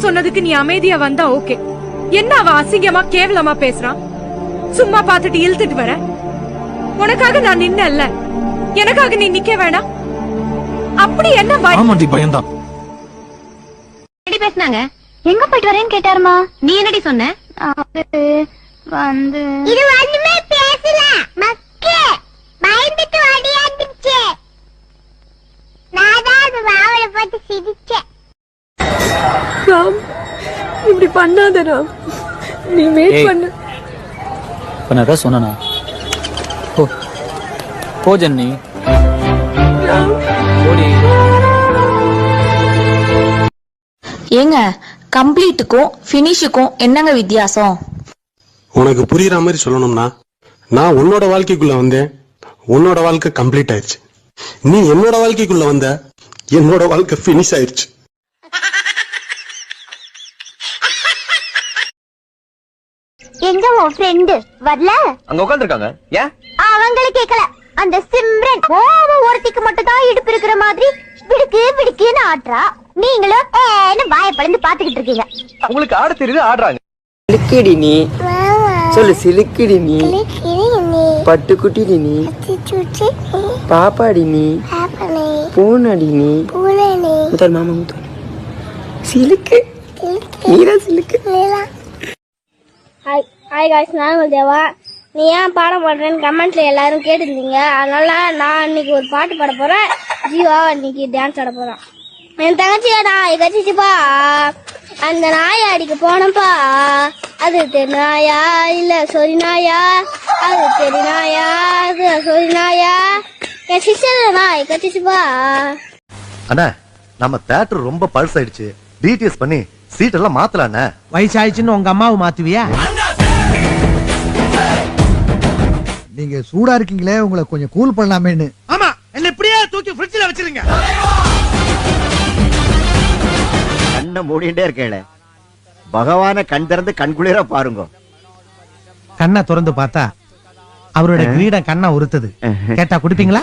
சொன்னதுக்கு நீ அமைதியா வந்தா ஓகே. என்ன அவன் அசிங்கமா கேவலமா பேசுறான்? சும்மா பாத்துட்டு இழுத்துட்டு வர. உனக்காக நான் நின்னல்ல, எனக்காக நீ நிக்க வேணாம். அப்படி என்ன பயந்தான் பேசினாங்க. எங்க போயிட்டு வரேன்னு கேட்டாருமா. நீ என்னடி சொன்ன? வந்து இது ஒண்ணுமே பேசல. மக்கே பயந்துட்டு ஓடியாந்துச்சு. நான் தான் வாவல போட்டு சிரிச்சேன். ராம், இப்படி பண்ணாத ராம். நீ வெயிட் பண்ணு. பண்ணாத சொன்னா. போ ஜன்னி. ஏங்க, கம்ப்ளீட்டுக்கும் ஃபினிஷுக்கும் என்னங்க வித்தியாசம்? உனக்கு புரியுற மாதிரி சொல்லணும்னா, நான் உன்னோட வாழ்க்கைக்குள்ள வந்தேன், உன்னோட வாழ்க்கை கம்ப்ளீட் ஆயிடுச்சு. நீ என்னோட வாழ்க்கைக்குள்ள வந்த, என்னோட வாழ்க்கை பினிஷ் ஆயிடுச்சு. எங்க உன் ஃப்ரெண்டு வரல? அங்க உட்கார்ந்திருக்காங்க. ஏன்? அவங்கள கேக்கல. அந்த சிம்ரன் ஒருத்திக்கு மட்டும் தான் இடுப்பு இருக்கிற மாதிரி பிடிக்கு பிடிக்குன்னு ஆட்றா. நீங்களும் ஏன்னு வாய பழந்து பாத்துக்கிட்டு இருக்கீங்க. உங்களுக்கு ஆட தெரியுது, ஆடுறாங்க. சிலுக்கிடி நீ சொல்லு, சிலுக்கிடி நீ, பட்டுக்குட்டி நீ, பாப்பாடி நீ, பூனடி நீ, முதல் மாமா முதல் சிலுக்கு, நீதான் சிலுக்கு. ஹாய் காய்ஸ், நான் உங்கள் தேவா. நீ ஏன் பாட மாட்டேன்னு கமெண்ட்ல எல்லாரும் கேட்டுருந்தீங்க. அதனால நான் இன்னைக்கு ஒரு பாட்டு பாட போறேன். ஜீவா இன்னைக்கு டான்ஸ் ஆட போறான். என் தங்கச்சியா நாய் கச்சிச்சுப்பா, அந்த நாயை அடிக்க போனப்பா. அது தெருநாயா இல்ல சொரி நாயா, அது தெருநாயா அது சொரி நாயா, என் சிஸ்டர் நாய் கச்சிச்சுப்பா. அண்ணா, நம்ம தியேட்டர் ரொம்ப பல்ஸ் ஆயிடுச்சு. டிடிஎஸ் பண்ணி சீட் எல்லாம் மாத்தலாம். வயசாயிடுச்சுன்னு உங்க அம்மாவை மாத்துவியா? நீங்க சூடா இருக்கீங்களே, உங்களை கொஞ்சம் கூல் பண்ணலாமேன்னு. ஆமா, என்ன இப்படியே தூக்கி ஃப்ரிட்ஜ்ல வச்சிருங்க. கண்ணை மூடிட்டே இருக்கேன். பகவான கண் திறந்து கண்குளிர பாருங்க. கண்ணை திறந்து பார்த்தா அவரோட கிரீடம் கண்ணை உறுத்துது. கேட்டா குடிப்பீங்களா?